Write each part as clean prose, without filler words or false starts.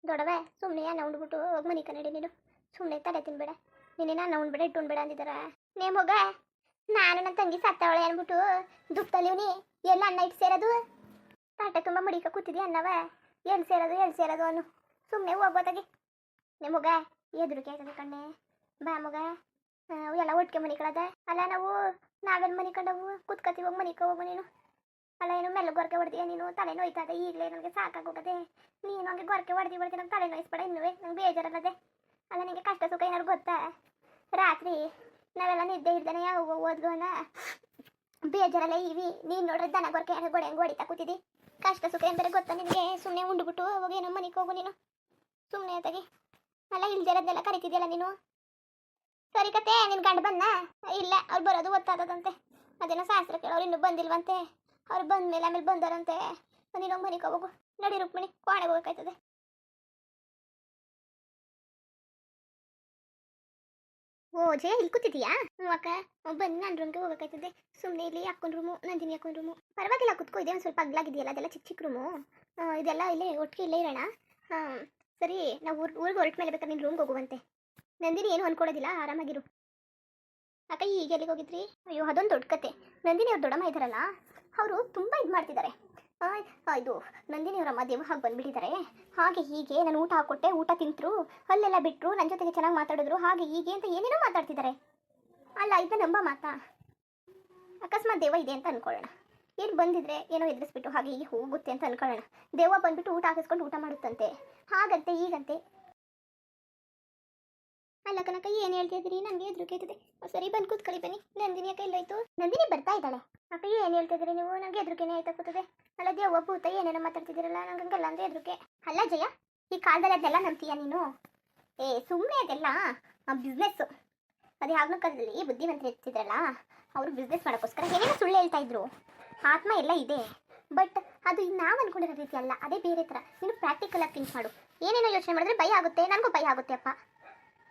ದೊಡವೆ ಸುಮ್ಮನೆ ಅನ್ನ ಉಂಡ್ಬಿಟ್ಟು ಹೋಗಿ ಮನೆ ಕನ್ನಡಿ ನೀನು ಸುಮ್ಮನೆ ತಲೆ ತಿನ್ಬೇಡ ನೀನೇನು ಅನ್ನ ಉಣ್ಬೇಡ ಇಟ್ಟು ಉಣ್ಬೇಡ ಅಂದಿದ್ದಾರ ನೇಮ್ ಹೋಗ ನಾನು ನನ್ನ ತಂಗಿ ಸತ್ತವಳೆ ಅಂದ್ಬಿಟ್ಟು ದುಃಖದಲ್ಲಿವ್ನಿ ಎಲ್ಲ ಅನ್ನ ಇಟ್ಟು ಸೇರೋದು ತಾಟೆ ತುಂಬ ಮಡಿಕ ಕೂತಿದ್ಯಾ ಅನ್ನವ ಎಲ್ಲಿ ಸೇರೋದು ಅನ್ನು ಸುಮ್ಮನೆ ಹೋಗ್ಬೋದಾಗಿ ನೇಮ್ ಹೋಗ ಎದುರಿಕೆ ಆಯ್ತದೆ ಕಣ್ಣೆ ಬಾ ಮಗ ಎಲ್ಲ ಒಟ್ಟಿಗೆ ಮನೆ ಕಳದ ಅಲ್ಲ ನಾವೆಲ್ಲ ಮನೆ ಕಂಡವು ಕುತ್ಕತಿ ಹೋಗಿ ಮನಿಕ ಹೋಗು ನೀನು ಅಲ್ಲ ಏನು ಮೆಲ್ಲ ಗೊರಕೆ ಹೊಡ್ತೀಯ ನೀನು ತಲೆ ನೋಯ್ತದೆ ಈಗಲೇ ನನಗೆ ಸಾಕಾಗೋಗದೆ ನೀನು ಹಂಗೆ ಗೊರಕೆ ಹೊಡ್ದಿ ನಂಗೆ ತಲೆ ನೋಯಿಸ್ಬೇಡ ಇನ್ನುವೇ ನಂಗೆ ಬೇಜಾರಲ್ಲದೆ ಅಲ್ಲ ನಿನಗೆ ಕಷ್ಟ ಸುಖ ಏನಾದ್ರು ಗೊತ್ತಾ ರಾತ್ರಿ ನಾವೆಲ್ಲ ನಿದ್ದೆ ಇಡ್ದೇನೆ ಯಾವ ಓದ್ಗೋನ ಬೇಜಾರಲ್ಲ ಇವಿ ನೀನು ನೋಡ್ರಿ ದನ ಗೊರಕೆ ಗೋಡೆ ಹಂಗೆ ಹೊಡಿತಾ ಕೂತಿದ್ದಿ ಕಷ್ಟ ಸುಖ ಏನು ಬೇರೆ ಗೊತ್ತಾ ನಿನಗೆ ಸುಮ್ಮನೆ ಉಂಡ್ಬಿಟ್ಟು ಹೋಗಿ ಏನೋ ಮನೆಗೆ ಹೋಗು ನೀನು ಸುಮ್ಮನೆ ತೆಗಿ ಅಲ್ಲ ಇಲ್ದಿರೋದೆಲ್ಲ ಕರಿತಿದ್ಯಲ್ಲ ನೀನು ಸರಿ ಕತೆ ನಿನ್ನ ಗಂಡ ಬಂದ ಇಲ್ಲ ಅವ್ರು ಬರೋದು ಗೊತ್ತಾಗದಂತೆ ಅದೇನೋ ಶಾಸ್ತ್ರ ಕೇಳೋರು ಇನ್ನೂ ಬಂದಿಲ್ವಂತೆ ಅವ್ರು ಬಂದ್ಮೇಲೆ ಆಮೇಲೆ ಬಂದಾರಂತೆ ನೀನು ಮನೆಗೆ ಹೋಗು ನಡಿ ರುಕ್ಮಿಣಿ ಕೋಣೆಗೆ ಹೋಗ್ಬೇಕಾಯ್ತದೆ ಓಜೆ ಇಲ್ಲಿ ಕೂತಿದೀಯಾ ಅಕ್ಕ ಬನ್ನಿ ನನ್ನ ರೂಮ್ಗೆ ಹೋಗ್ಬೇಕಾಯ್ತದೆ ಸುಮ್ಮನೆ ಇಲ್ಲಿ ಹಾಕೊಂಡು ರೂಮು ನಂದಿನಿ ಹಾಕೊಂಡು ರೂಮು ಪರವಾಗಿಲ್ಲ ಕುತ್ಕೋ ಇದೆ ಒಂದು ಸ್ವಲ್ಪ ಅಗ್ಲಾಗಿದೆಯಲ್ಲ ಅದೆಲ್ಲ ಚಿಕ್ಕ ಚಿಕ್ಕ ರೂಮು ಇದೆಲ್ಲ ಇಲ್ಲೇ ಒಟ್ಟಿಗೆ ಇಲ್ಲೇ ಇರೋಣ ಸರಿ ನಾವು ಊರಿಗೆ ಹೊರಟ ಮೇಲೆ ಬೇಕಾದ್ರೆ ನಿನ್ನ ರೂಮ್ಗೆ ಹೋಗುವಂತೆ ನಂದಿನಿ ಏನು ಅನ್ಕೊಡೋದಿಲ್ಲ ಆರಾಮಾಗಿರು ಅಕ್ಕ ಈಗ ಎಲ್ಲಿಗೆ ಹೋಗಿದ್ರಿ ಅಯ್ಯೋ ಅದೊಂದು ದೊಡ್ಡ ಕತೆ ನಂದಿನಿ ಅವ್ರು ದೊಡ್ಡಮ್ಮ ಇದ್ದಾರಲ್ಲ ಅವರು ತುಂಬ ಇದು ಮಾಡ್ತಿದ್ದಾರೆ ಇದು ನಂದಿನಿ ಅವರಮ್ಮ ದೇವ ಹಾಗೆ ಬಂದುಬಿಟ್ಟಿದ್ದಾರೆ ಹಾಗೆ ಹೀಗೆ ನಾನು ಊಟ ಹಾಕ್ಕೊಟ್ಟೆ ಊಟ ತಿಂತರು ಅಲ್ಲೆಲ್ಲ ಬಿಟ್ಟರು ನನ್ನ ಜೊತೆಗೆ ಚೆನ್ನಾಗಿ ಮಾತಾಡಿದ್ರು ಹಾಗೆ ಹೀಗೆ ಅಂತ ಏನೇನೋ ಮಾತಾಡ್ತಿದ್ದಾರೆ ಅಲ್ಲ ಇದು ನಂಬ ಮಾತಾ ಅಕಸ್ಮಾತ್ ದೇವ ಇದೆ ಅಂತ ಅನ್ಕೊಳ್ಳೋಣ ಏನು ಬಂದಿದ್ರೆ ಏನೋ ಎದುರಿಸ್ಬಿಟ್ಟು ಹಾಗೆ ಹೀಗೆ ಹೋಗುತ್ತೆ ಅಂತ ಅನ್ಕೊಳ್ಳೋಣ ದೇವ ಬಂದುಬಿಟ್ಟು ಊಟ ಹಾಕಿಸ್ಕೊಂಡು ಊಟ ಮಾಡುತ್ತಂತೆ ಹಾಗಂತೆ ಈಗಂತೆ ಅಲ್ಲ ಕನಕ ಏನು ಹೇಳ್ತಿದ್ರಿ ನನಗೆ ಎದುರುಕೈತದೆ ಸರಿ ಬಂದು ಕೂತ್ಕೊಳ್ಳಿ ಬನ್ನಿ ನಂದಿನಿ ಅಕ್ಕ ಎಲ್ಲೋಯ್ತು ನಂದಿನಿ ಬರ್ತಾ ಇದ್ದಾಳೆ ಅಕ್ಕ ಏನು ಹೇಳ್ತಿದ್ರಿ ನೀವು ನನಗೆ ಎದುರುಕೆನೇ ಆಯ್ತಾ ಕೂತದೆ ಅಲ್ಲ ದೇವ ಭೂತ ಏನೇನೋ ಮಾತಾಡ್ತಿದ್ದೀರಲ್ಲ ನಂಗೆ ಹಂಗಲ್ಲ ಅಂದರೆ ಎದುರುಕೆ ಅಲ್ಲ ಜಯ ಈ ಕಾಲದಲ್ಲಿ ಅದೆಲ್ಲ ನಂಬ್ತೀಯ ನೀನು ಸುಮ್ಮನೆ ಅದೆಲ್ಲ ಬಿಸ್ನೆಸ್ಸು ಅದು ಯಾವಾಗಲೂ ಕಾಲದಲ್ಲಿ ಬುದ್ಧಿವಂತರು ಇರ್ತಿದ್ರಲ್ಲ ಅವರು ಬಿಸ್ನೆಸ್ ಮಾಡೋಕ್ಕೋಸ್ಕರ ಏನೇನೋ ಸುಳ್ಳು ಹೇಳ್ತಾ ಇದ್ರು ಆತ್ಮ ಎಲ್ಲ ಇದೆ ಬಟ್ ಅದು ನಾವು ಅನ್ಕೊಂಡಿರೋ ರೀತಿ ಅಲ್ಲ ಅದೇ ಬೇರೆ ಥರ ನೀನು ಪ್ರಾಕ್ಟಿಕಲಾಗಿ ಥಿಂಕ್ ಮಾಡು ಏನೇನೋ ಯೋಚನೆ ಮಾಡಿದ್ರೆ ಭಯ ಆಗುತ್ತೆ ನನಗೂ ಭಯ ಆಗುತ್ತೆ ಅಪ್ಪ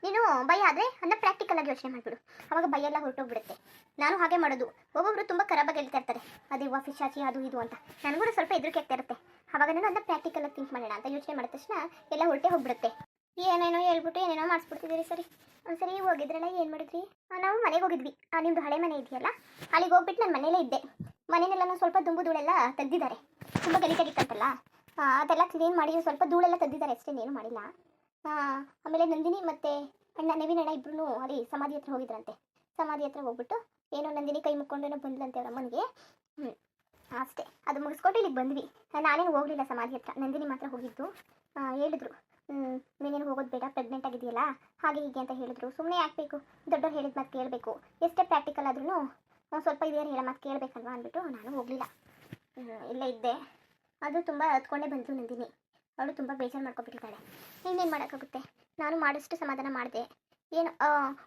ನೀನು ಭಯ ಆದರೆ ಅದನ್ನ ಪ್ರಾಕ್ಟಿಕಲ್ ಆಗಿ ಯೋಚನೆ ಮಾಡಿಬಿಡು ಅವಾಗ ಭಯ ಎಲ್ಲ ಹೊರಟೋಗ್ಬಿಡುತ್ತೆ ನಾನು ಹಾಗೆ ಮಾಡೋದು ಒಬ್ಬೊಬ್ರು ತುಂಬ ಖರಾಬಾಗಿ ಹೇಳ್ತಾ ಇರ್ತಾರೆ ಅದೇ ಪಿಶಾಚಿ ಅದು ಇದು ಅಂತ ನನಗೂ ಸ್ವಲ್ಪ ಹೆದರಿಕೆ ಆಗ್ತಾ ಇರುತ್ತೆ ಅವಾಗ ನಾನು ಅದನ್ನ ಪ್ರಾಕ್ಟಿಕಲ್ ಆಗಿ ಥಿಂಕ್ ಮಾಡೋಣ ಅಂತ ಯೋಚನೆ ಮಾಡಿದ ತಕ್ಷಣ ಎಲ್ಲ ಹೊರಟೆ ಹೋಗ್ಬಿಡುತ್ತೆ ಏನೇನೋ ಹೇಳ್ಬಿಟ್ಟು ಏನೇನೋ ಮಾಡಿಸ್ಬಿಡ್ತಿದ್ದೀರಿ ಸರಿ ಒಂದ್ಸರಿ ಹೋಗಿದ್ರಲ್ಲ ಏನು ಮಾಡಿದ್ರಿ ನಾವು ಮನೆಗೆ ಹೋಗಿದ್ವಿ ನಿಮ್ಮದು ಹಳೆ ಮನೆ ಇದೆಯಲ್ಲ ಅಲ್ಲಿಗೆ ಹೋಗ್ಬಿಟ್ಟು ನಾನು ಮನೇಲೇ ಇದ್ದೆ ಮನೆಯಲ್ಲೆಲ್ಲ ಸ್ವಲ್ಪ ದುಂಬು ಧೂಳೆಲ್ಲ ತೆಗ್ದಿದ್ದಾರೆ ತುಂಬ ಗಲೀಜಾಗಿತ್ತಂತಲ್ಲ ಅದೆಲ್ಲ ಕ್ಲೀನ್ ಮಾಡಿ ಸ್ವಲ್ಪ ಧೂಳೆಲ್ಲ ತೆಗ್ದಿದ್ದಾರೆ ಅಷ್ಟೇ ಏನು ಮಾಡಿಲ್ಲ ಆಮೇಲೆ ನಂದಿನಿ ಮತ್ತು ಅಣ್ಣ ನವೀನ್ ಅಣ್ಣ ಇಬ್ಬರೂ ಅಲ್ಲಿ ಸಮಾಧಿ ಹತ್ರ ಹೋಗಿದ್ರಂತೆ ಸಮಾಧಿ ಹತ್ರ ಹೋಗ್ಬಿಟ್ಟು ಏನೋ ನಂದಿನಿ ಕೈ ಮುಕ್ಕೊಂಡೇನೋ ಬಂದ್ಲಂತೆ ಅವ್ರ ಅಮ್ಮನಿಗೆ ಅಷ್ಟೇ ಅದು ಮುಗಿಸ್ಕೊಟ್ಟು ಇಲ್ಲಿಗೆ ಬಂದ್ವಿ ನಾನೇನು ಹೋಗಲಿಲ್ಲ ಸಮಾಧಿ ಹತ್ರ ನಂದಿನಿ ಮಾತ್ರ ಹೋಗಿದ್ದು ಹೇಳಿದ್ರು ನೀನೇನು ಹೋಗೋದು ಬೇಡ ಪ್ರೆಗ್ನೆಂಟ್ ಆಗಿದೆಯಲ್ಲ ಹಾಗೆ ಹೀಗೆ ಅಂತ ಹೇಳಿದ್ರು ಸುಮ್ಮನೆ ಹಾಕಬೇಕು ದೊಡ್ಡವ್ರು ಹೇಳಿದ ಮಾತು ಕೇಳಬೇಕು ಎಷ್ಟೇ ಪ್ರಾಕ್ಟಿಕಲ್ ಆದ್ರೂ ಸ್ವಲ್ಪ ಇದೇನು ಹೇಳೋ ಮಾತು ಕೇಳಬೇಕಲ್ವ ಅಂದ್ಬಿಟ್ಟು ನಾನು ಹೋಗಲಿಲ್ಲ ಇಲ್ಲೇ ಇದ್ದೆ ಅದು ತುಂಬ ಹತ್ಕೊಂಡೇ ಬಂತು ನಂದಿನಿ ಅವಳು ತುಂಬ ಬೇಜಾರು ಮಾಡ್ಕೊಬಿಟ್ಟಿದ್ದಾಳೆ ಇನ್ನೇನು ಮಾಡೋಕ್ಕಾಗುತ್ತೆ ನಾನು ಮಾಡಿಷ್ಟು ಸಮಾಧಾನ ಮಾಡಿದೆ ಏನು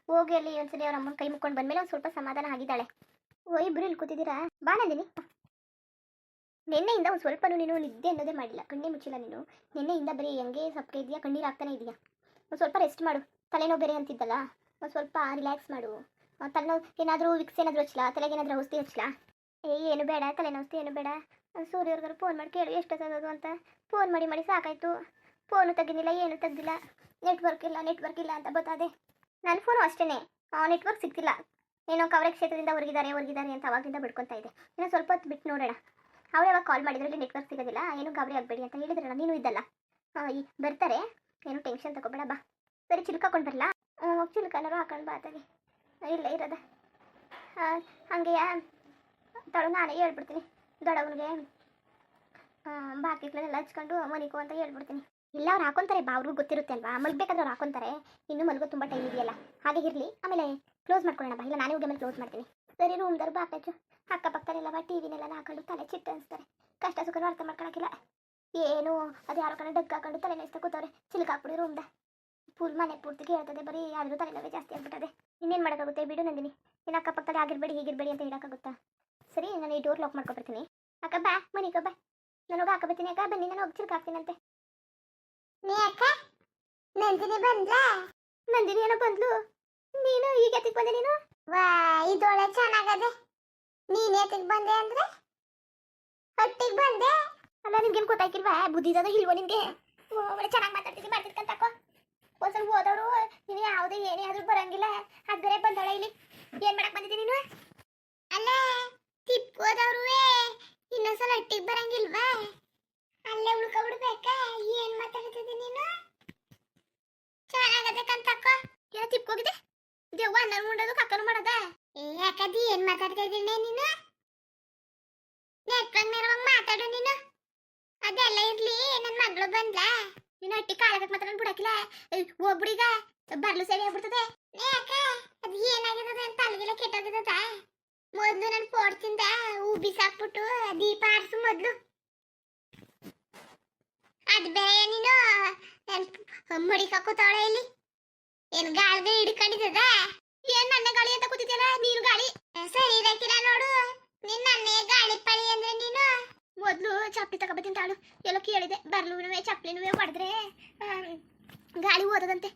ಹೋಗಿ ಅಲ್ಲಿ ಒಂದ್ಸಲಿ ಅವ್ರ ಅಮ್ಮನ ಕೈ ಮುಕ್ಕೊಂಡು ಬಂದಮೇಲೆ ಒಂದು ಸ್ವಲ್ಪ ಸಮಾಧಾನ ಆಗಿದ್ದಾಳೆ ಇಬ್ಬರು ಇಲ್ಲಿ ಕೂತಿದ್ದೀರಾ ಬಾ ನಂದಿನಿ ನಿನ್ನೆಯಿಂದ ಒಂದು ಸ್ವಲ್ಪನೂ ನೀನು ನಿದ್ದೆ ಅನ್ನೋದೇ ಮಾಡಿಲ್ಲ ಕಣ್ಣೇ ಮುಚ್ಚಿಲ್ಲ ನೀನು ನಿನ್ನೆಯಿಂದ ಬರೀ ಹೆಂಗೆ ಸಪ್ಪಗೆ ಇದೆಯಾ ಕಣ್ಣೀರು ಆಗ್ತಾನೆ ಇದೆಯಾ ಒಂದು ಸ್ವಲ್ಪ ರೆಸ್ಟ್ ಮಾಡು ತಲೆನೋವು ಬೇರೆ ಅಂತಿದ್ದಲ್ಲ ಒಂದು ಸ್ವಲ್ಪ ರಿಲ್ಯಾಕ್ಸ್ ಮಾಡು ತಲೆನೋವು ಏನಾದರೂ ವಿಕ್ಸ್ ಏನಾದರೂ ಹಚ್ಚಲಾ ತಲೆಗೆ ಏನಾದರೂ ಔಷಧಿ ಹಚ್ಚಲಾ ಏನು ಬೇಡ ತಲೆನೋವು ಏನು ಬೇಡ ಸೂರ್ಯವ್ರಿಗಾರು ಫೋನ್ ಮಾಡಿ ಕೇಳು ಎಷ್ಟೊತ್ತದು ಅಂತ ಫೋನ್ ಮಾಡಿ ಸಾಕಾಯಿತು ಫೋನು ತೆಗಿನಿಲ್ಲ ಏನು ತೆಗ್ದಿಲ್ಲ ನೆಟ್ವರ್ಕ್ ಇಲ್ಲ ಅಂತ ಬತ್ತದೆ ನನ್ನ ಫೋನು ಅಷ್ಟೇ ನೆಟ್ವರ್ಕ್ ಸಿಗ್ತಿಲ್ಲ ಏನೋ ಕವರೇಜ್ ಕ್ಷೇತ್ರದಿಂದ ಹೊರಗಿದ್ದಾರೆ ಅಂತ ಅವಾಗಿಂದ ಬಿಡ್ಕೊತಾ ಇದೆ ಇನ್ನೂ ಸ್ವಲ್ಪ ಹೊತ್ತು ಬಿಟ್ಟು ನೋಡೋಣ ಅವ್ರು ಯಾವಾಗ ಕಾಲ್ ಮಾಡಿದ್ರಲ್ಲಿ ನೆಟ್ವರ್ಕ್ ಸಿಗೋದಿಲ್ಲ ಏನು ಗಾಬರಿ ಆಗಬೇಡಿ ಅಂತ ಹೇಳಿದ್ರಲ್ಲ ನೀನು ಇದ್ದಲ್ಲ ಬರ್ತಾರೆ ಏನು ಟೆನ್ಷನ್ ತಗೋಬೇಡ ಬಾ ಸರಿ ಚಿಲ್ಕ ಹಾಕೊಂಡು ಬರಲ್ಲ ಚಿಲ್ಕನಾರು ಹಾಕೊಂಡು ಬಾತಾಗಿ ಇಲ್ಲ ಇರೋದ ಹಾಗೆಯಾ ತೊಳು ನಾನೇ ಹೇಳ್ಬಿಡ್ತೀನಿ ದೊಡ್ಡವನಿಗೆ ಬಾಕಿಕ್ಲೆಲ್ಲ ಹಚ್ಕೊಂಡು ಮನಿಕೋ ಅಂತ ಹೇಳ್ಬಿಡ್ತೀನಿ ಇಲ್ಲ ಅವ್ರು ಹಾಕೊಂತಾರೆ ಅವ್ರಿಗೂ ಗೊತ್ತಿರುತ್ತೆ ಅಲ್ವಾ ಮಲ್ಬೇಕಾದ್ರೆ ಅವ್ರು ಹಾಕೊಂತಾರೆ ಇನ್ನೂ ಮಲ್ಗೋ ತುಂಬ ಟೈಮ್ ಇದೆಯಲ್ಲ ಹಾಗೆ ಇರಲಿ ಆಮೇಲೆ ಕ್ಲೋಸ್ ಮಾಡ್ಕೊಳ್ಳೋಣ ಬಾ ಇಲ್ಲ ನಾನೇ ಹೋಗಿ ಆಮೇಲೆ ಕ್ಲೋಸ್ ಮಾಡ್ತೀನಿ ಸರಿ ರೂಮ್ದವ್ರು ಬಾಕಚ್ಚು ಅಕ್ಕಪಕ್ಕದಲ್ಲೆಲ್ಲ ಟಿವಿನೆಲ್ಲ ಹಾಕೊಂಡು ತಲೆ ಚಿಟ್ಟು ಅನಿಸ್ತಾರೆ ಕಷ್ಟ ಸುಖನೂ ಅರ್ಥ ಮಾಡ್ಕೊಳಕ್ಕಿಲ್ಲ ಏನು ಅದು ಯಾರೋ ಕಣ ಡಗ್ ಹಾಕೊಂಡು ತಲೆ ನೆಸ್ತಾ ಕೂತವ್ರೆ ಚಿಲ್ಕ ಹಾಕ್ಬಿಡಿ ರೂಮ್ದ ಫುಲ್ ಮನೆ ಪೂರ್ತಿ ಕೇಳ್ತದೆ ಬರೀ ಆದರೂ ತಲೆನೋವೇ ಜಾಸ್ತಿ ಆಗ್ಬಿಟ್ಟದೆ ಇನ್ನೇನು ಮಾಡೋಕ್ಕಾಗುತ್ತೆ ಬಿಡು ನಂದಿನಿ ಇನ್ನು ಅಕ್ಕಪಕ್ಕದಲ್ಲಿ ಆಗಿರಬೇಡಿ ಹೀಗಿರಬೇಡಿ ಅಂತ ಹೇಳೋಕ್ಕಾಗುತ್ತಾ ಸರಿ ನಾನು ಈ ಡೋರ್ ಲಾಕ್ ಮಾಡ್ಕೊಬರ್ತೀನಿ ಅಕ್ಕ ಬಾ ಮನಿಕ ಬಾ ನಾನು ಹೋಗಿ ಹಾಕಬರ್ತೀನಿ ಅಕ್ಕ ಬನ್ನಿ ನಾನು ಹೋಗಿ ಚಿಲ್ಕ ಹಾಕ್ತೀನಂತೆ ನೀ ಅಕ್ಕ ನಂದಿನಿ ಬಂದ್ಲಾ ನಂದಿನಿ ಏನೋ ಬಂದ್ಲು ನೀನು ಈಗ ಎತ್ತಿಗೆ ಬಂದೆ ನೀನು ವಾ ಇದೊಳೆ ಚೆನ್ನಾಗದೆ ನೀನ್ ಎತ್ತಿಗೆ ಬಂದೆ ಅಂದ್ರೆ ಹೊಟ್ಟಿಗೆ ಬಂದೆ ಅಲ್ಲ ನಿಮ್ಗೇನು ಗೊತ್ತಾಯ್ಕಿಲ್ವಾ ಬುದ್ಧಿ ಇಲ್ವೋ ನಿನ್ಗೆ ವಾ ಒಳ್ಳೆ ಚೆನ್ನಾಗಿ ಮಾತಾಡ್ತಿದ್ದಿ ಮಾಡ್ತಿದ್ಕಂತ ತಕೋ. ಒಂದ್ಸಲ ಓದೋರು ನೀನು ಯಾವುದೇ ಏನೇ ಆದ್ರೂ ಬರಂಗಿಲ್ಲ. ಅದ್ ಬೇರೆ ಬಂದವಳೆ ಇಲ್ಲಿ. ಏನ್ ಮಾಡಕ್ ಬಂದಿದ್ದೀನಿ ನೀನು? ಅಲ್ಲ ತಿಪ್ ಓದೋರುವೆ ಇನ್ನೊಂದ್ಸಲ ಒಟ್ಟಿಗೆ ಬರಂಗಿಲ್ವಾ? ಅಲ್ಲೇ ಉಳ್ಕೊಬಿಡ್ಬೇಕಾ? ಏನ್ ಮಾತಾಡ್ತಿದ್ದಿ ನೀನು? ಚೆನ್ನಾಗದೆ ಕಂತಕ್ಕ. ಏನೋ ತಿಪ್ಕೋಗಿದೆ? ದೆವ್ವ ಅನ್ನ ಮುಂಡೋದು ಕಕ್ಕನು ಮಾಡೋದ? ಯಾಕದಿ ಏನ್ ಮಾತಾಡ್ತಾ ಇದ್ದೀನಿ ನೀನು? ನೆಟ್ರಂಗ್ ನೆರವಂಗ್ ಮಾತಾಡು ನೀನು. ಅದೆಲ್ಲ ಇರ್ಲಿ, ನನ್ ಮಗಳು ಬಂದ್ಲಾ? ನೀನು ಅಟ್ಟಿ ಕಾಲಕ್ಕೆ ಮಾತ್ರ ಬಿಡಕಿಲ್ಲ. ಒಬ್ರಿಗ ಬರ್ಲು ಸೇರಿ ಆಗ್ಬಿಡ್ತದೆ. ಯಾಕ ಅದು ಏನಾಗಿರ್ತದೆ ಅಂತ ಅಲ್ಲಿಗೆಲ್ಲ ಕೆಟ್ಟೋಗಿರ್ತದ? ಮೊದ್ಲು ನಾನು ಪೋಡ್ತಿಂದ ಹೂ ಬಿಸಾಕ್ಬಿಟ್ಟು ದೀಪ ಆರಿಸು ಮೊದ್ಲು. ಅದ್ ಬೇರೆ ನೀನು ಮಡಿಕಾಕೋತಾಳೆ ಇಲ್ಲಿ. ಏನ್ ಗಾಳಿಗೆ ಹಿಡ್ಕೊಂಡಿದ್ದದ? ಏನ್ ನನ್ನ ಗಾಳಿ ಅಂತ ಕೂತಿದ್ಯಲ್ಲ ನೀನು ಗಾಳಿ. ಸರಿ ಇರಕಿಲ್ಲ ನೋಡು. ನಿನ್ನ ನನ್ನೇ ಗಾಳಿ ಪಳಿ ಅಂದ್ರೆ ನೀನು. ಮೊದ್ಲು ಚಪ್ಪಲಿ ತಗೋಬತ್ತೀನಿ ತಾಳು. ಎಲ್ಲೋ ಕೇಳಿದೆ ಬರ್ಲೂನುವೆ ಚಪ್ಪಲಿನುವೆ ಹೊಡೆದ್ರೆ ಗಾಳಿ ಓದದಂತೆ.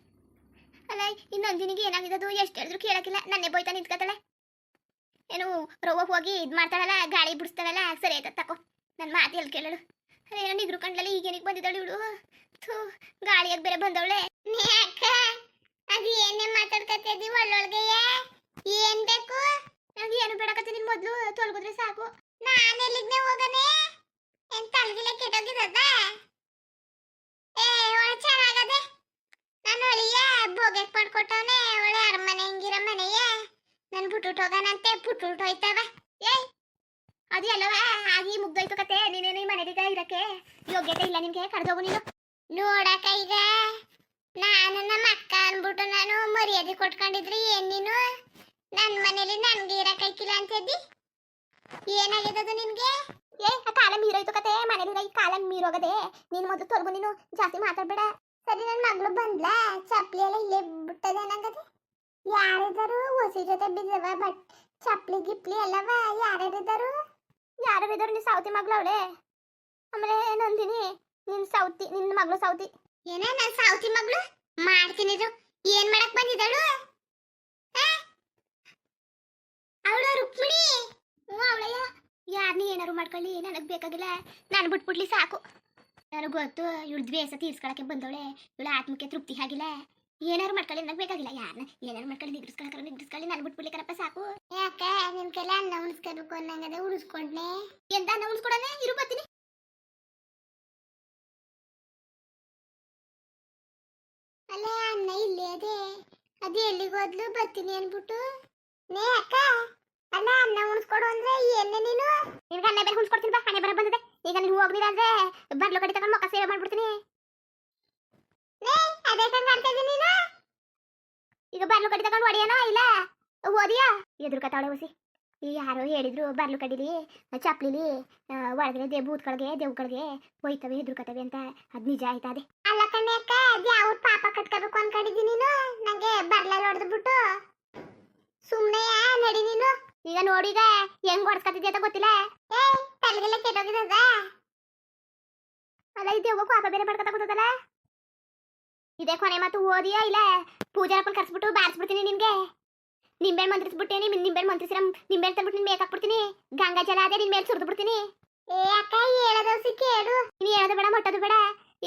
ಅಲ್ಲ ಈ ನಂದಿನಿಗೆ ಏನಾಗಿದ್ದು ಎಷ್ಟು ಹೇಳಿದ್ರು ಕೇಳಕ್ಕಿಲ್ಲ. ನನ್ನೇ ಬೋಯ್ತಾ ನಿಂತ್ಕೊತಾಳೆ. ಏನು ರವ್ವ ಹೋಗಿ ಇದು ಮಾಡ್ತಾಳಲ್ಲ, ಗಾಳಿ ಬಿಡಿಸ್ತಾಳಲ್ಲ, ಸರಿ ಆಯ್ತಾ ತಕೋ. ನನ್ನ ಮಾತು ಎಲ್ಲಿ ಕೇಳಳು? ಏನೋ ನಿಗ್ರು ಕಂಡ್ಲಲ್ಲಿ ಈಗೇನಿಗೆ ಬಂದಿದ್ದಾಳು ಇವಳು. ಥೂ, ಗಾಳಿಯಾಗ ಬೇರೆ ಬಂದವಳೆ. ಅದು ಏನೇ ಮಾತಾಡ್ಕತ್ತಿದ್ದಿ ಒಳ್ಳೊಳಗೆಯ? ಏನ್ ಬೇಕು? ನಂಗೆ ಏನು ಬೇಡಕತ್ತಿ. ನಿನ್ ಮೊದ್ಲು ತೊಳ್ಗುದ್ರೆ ಸಾಕು. ನಾನೆಲ್ಲಿಗ್ನೆ ಹೋಗನೆ? ಏನ್ ತಲ್ಗಿಲೆ ಕೆಟ್ಟೋಗಿದ್ದದ? ಏ ಒಳ್ಳೆ ಚೆನ್ನಾಗದೆ. ನಾನು ಒಳಿಯ ಬೋಗಕ್ ಮಾಡ್ಕೊಟ್ಟವನೆ. ಒಳ್ಳೆ ಅರಮನೆ ಹಿಂಗಿರ ಮನೆಯ ನನ್ ಬಿಟ್ಟು ಹೋಗನಂತೆ ಬಿಟ್ಟು ಹೋಯ್ತವ. ಏಯ್ ಅದು ಎಲ್ಲವ ಆಗಿ ಮುಗ್ದೋಯ್ತು ಕತೆ. ನೀನೇನು ಈ ಮನೆದೀಗ ಇರಕ್ಕೆ ಯೋಗ್ಯತೆ ಇಲ್ಲ ನಿನ್ಗೆ. ಕಡ್ದೋಗು ನೀನು. ನೋಡಕ ಈಗ ನಾನು ನಮ್ಮ ಅಕ್ಕ ಅನ್ಬಿಟ್ಟು ನಾನು ಮರ್ಯಾದೆ ಕೊಟ್ಕೊಂಡಿದ್ರಿ ಏನ್ ನೀನು? ನನ್ ಮನೇಲಿ ನನ್ಗೆ ಇರಕ್ಕಿಲ್ಲ ಅಂತಿದ್ದಿ. ಏನಾಗಿದ್ದದು ನಿನ್ಗೆ? ಏ ಆ ಕಾಲ ಮೀರೋಯ್ತು ಕತೆ. ಮನೇಲಿ ಈ ಕಾಲ ಮೀರೋಗದೆ. ನೀನ್ ಮೊದಲು ತೊಲಗು, ನೀನು ಜಾಸ್ತಿ ಮಾತಾಡ್ಬೇಡ. ಸರಿ, ನನ್ನ ಮಗಳು ಬಂದ್ಲ, ಚಪ್ಲಿ ಎಲ್ಲ ಇಲ್ಲೇ ಬಿಟ್ಟದೆ ನಂಗದೆ. ಯಾರಿದ್ದಾರು ಹೊಸಿ ಜೊತೆ ಬಿದ್ದವ ಬಟ್ ಚಪ್ಲಿ ಗಿಪ್ಲಿ ಎಲ್ಲವ? ಯಾರ್ಯಾರಿದ್ದಾರು? ಯಾರ್ಯಾರಿದ್ದಾರು? ನೀನ್ ಸೌತಿ ಮಗಳು ಅವಳೆ. ಆಮೇಲೆ ನಂದಿನಿ ನಿನ್ ಸೌತಿ, ನಿನ್ನ ಮಗಳು ಸೌತಿ. ಏನ ನನ್ ಸೌತಿ ಮಗಳು? ಮಾಡ್ತೀನಿ ಏನ್ ಮಾಡಕ್ ಬಂದಿದ್ದಳು? ಅವಳ ರುಕ್ಮಿಣಿ. ಅವಳಯ್ಯ. ಯಾರನ್ನ ಏನಾರು ಮಾಡ್ಕೊಳ್ಳಿ, ನನಗ್ ಬೇಕಾಗಿಲ್ಲ. ನಾನು ಬಿಟ್ಬಿಡ್ಲಿ ಸಾಕು. ನನಗೆ ಗೊತ್ತು ಇವಳು ದ್ವೇಷ ತೀರ್ಸ್ಕೊಳಕ್ಕೆ ಬಂದವಳೆ. ಇವಳ ಆತ್ಮಕ್ಕೆ ತೃಪ್ತಿ ಆಗಿಲ್ಲ. ಏನಾರು ಮಾಡ್ಕೊಳ್ಳಿ, ನನಗೆ ಬೇಕಾಗಿಲ್ಲ. ಯಾರನ್ನ ಏನಾರು ಮಾಡ್ಕೊಳ್ಳಿ, ನಿಗ್ರಿಸ್ಕೊಳ್ಳಿ, ನಾನು ಬಿಟ್ಬಿಡ್ಲಿಕ್ಕರಪ್ಪ ಸಾಕು. ಯಾಕ ನಿನ್ ಕೈಲ ಅನ್ನ ಉಣಿಸ್ಕೋಬೇಕು ಅನ್ನಂಗದೆ ಉಳಿಸ್ಕೊಂಡ್ನೆ. ಎಂತ ಅನ್ನ ಉಣಿಸ್ಕೊಡನೆ? ಇರು ಬರ್ತೀನಿ. ಅಲ್ಲ ಅನ್ನ ಇಲ್ಲೇ ಅದೇ. ಅದು ಎಲ್ಲಿಗೆ ಹೋದ್ಲು ಬರ್ತೀನಿ ಅನ್ಬಿಟ್ಟು. ನೇ ಅಕ್ಕ, ಅಲ್ಲ ಅನ್ನ ಉಣಿಸ್ಕೊಡು ಅಂದ್ರೆ ಏನೇ ನೀನು? ನಿನ್ಗೆ ಅನ್ನ ಬೇರೆ ಉಣಿಸ್ಕೊಡ್ತೀನಿ ಬಾ. ಹಣೆ ಬರ ಬಂದಿದೆ. ಈಗ ನೀನು ಹೋಗ್ಲಿಲ್ಲ ಅಂದ್ರೆ ಬರ್ಲು ಕಡೆ ತಗೊಂಡು ಮೊಕ್ಕ ಸೇವೆ ಮಾಡ್ಬಿಡ್ತೀನಿ. ಅದೇ ಕಂಡ್ತಾ ಇದ್ದೀನಿ ನೀನು. ಈಗ ಬರ್ಲು ಕಡೆ ತಗೊಂಡು ಹೊಡಿಯೋಣ ಇಲ್ಲ ಓದಿಯಾ? ಎದುರುಕತಾವಳೆ ಹೊಸಿ. ಈ ಯಾರೋ ಹೇಳಿದ್ರು ಬರ್ಲು ಕಡಿಲಿ ಚಪ್ಲಿಲಿ ಒಳಗಡೆ ಭೂತ್ಗಳಿಗೆ ದೇವ್ಗಳಿಗೆ ಹೋಯ್ತವೆ ಎದುರುಕತವೆ ಅಂತ. ಅದ್ ನಿಜ ಆಯ್ತಾ? ಅದೇ ಅಲ್ಲ ಕಣ್ಣೆ ಅಕ್ಕ, ಅದ್ ಯಾವ ಪಾಪ ಕಟ್ಕೋಬೇಕು ಅನ್ಕೊಂಡಿದ್ದೀನಿ ನೀನು. ನಂಗೆ ಬರ್ಲಲ್ಲಿ ಹೊಡೆದ್ಬಿಟ್ಟು ಸುಮ್ಮನೆ ನಡಿ ನೀನು. ಈಗ ನೋಡಿಗ ಹೆಂಗ್ ಹೊಡ್ಸ್ಕತ್ತಿದ್ಯ ಅಂತ ಗೊತ್ತಿಲ್ಲ. ತಲೆಗೆಲ್ಲ ಕೆಟ್ಟೋಗಿದ್ದದ. ಅಲ್ಲ ಇದು ದೇವ್ಗೂ ಪಾಪ ಬೇರೆ ಪಡ್ಕೊತ ಕೂತದಲ್ಲ. ಇದೇ ಕೊನೆ ಮಾತು. ಓದಿಯಾ ಇಲ್ಲ ಪೂಜಾರಪ್ಪನ ಕರ್ಸ್ಬಿಟ್ಟು ಬಾರಿಸ್ಬಿಡ್ತೀನಿ ನಿನ್ಗೆ. ನಿಂಬೆಹಣ್ಣು ಮಂತ್ರಿಸ್ಬಿಟ್ಟೇನಿ. ನಿಂಬೆಹಣ್ಣು ಮಂತ್ರಿಸಿರ ನಿಂಬೆಹಣ್ಣು ತಂದ್ಬಿಟ್ಟು ನಿನ್ ಮೇಕಾಕ್ಬಿಡ್ತೀನಿ. ಗಂಗಾ ಜಲ ಅದೇ ನಿನ್ ಮೇಲೆ ಸುರಿದು ಬಿಡ್ತೀನಿ. ಏ ಅಕ್ಕ ಹೇಳೋದು ಕೇಳು. ನೀನು ಹೇಳೋದು ಬೇಡ ಮೊಟ್ಟೋದು ಬೇಡ.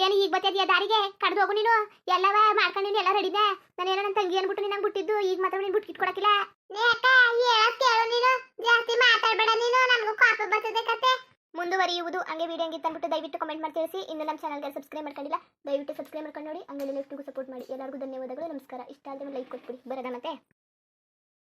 ಏನು ಈಗ ಬತ್ತಿದ್ಯಾ ದಾರಿಗೆ? ಕಡ್ದು ಹೋಗು ನೀನು. ಎಲ್ಲವ ಮಾಡ್ಕೊಂಡು ನೀನು ಎಲ್ಲ ರೆಡಿನ. ನಾನೇನೋ ನನ್ನ ತಂಗಿ ಅನ್ಬಿಟ್ಟು ನೀನು ನಂಗೆ ಬಿಟ್ಟಿದ್ದು. ಈಗ ಮಾತ್ರ ನೀನು ಬಿಟ್ಟು ಇಟ್ಕೊಡಕ್ಕಿಲ್ಲ. ಅಕ್ಕ ಹೇಳೋದು ಕೇಳು ನೀನು. ಜಾಸ್ತಿ ಮಾತಾಡ್ಬೇಡ ನೀನು. ನನಗೂ ಕಾಪ ಬರ್ತದೆ ಕತೆ. ಮುಂದುವರಿಯುವುದು. ಹಂಗೆ ವಿಡಿಯೋ ಹೆಂಗಿತ್ತು ಅಂದ್ಬಿಟ್ಟು ದಯವಿಟ್ಟು ಕಮೆಂಟ್ ಮಾಡಿ ತಿಳಿಸಿ. ಇನ್ನು ನಮ್ಮ ಚಾನಲ್ಗೆ ಸಬ್ಸ್ಕ್ರೈಬ್ ಮಾಡ್ಕೊಂಡಿಲ್ಲ, ದಯವಿಟ್ಟು ಸಬ್ಸ್ಕ್ರೈಬ್ ಮಾಡ್ಕೊಂಡು ನೋಡಿ. ಹಂಗೆ ಲೆಫ್ಟಿಗೂ ಸಪೋರ್ಟ್ ಮಾಡಿ. ಎಲ್ಲರಿಗೂ ಧನ್ಯವಾದಗಳು, ನಮಸ್ಕಾರ. ಇಷ್ಟ ಆದರೆ ಲೈಕ್ ಕೊಟ್ಬಿಡಿ. ಬರೋದ ಮತ್ತೆ.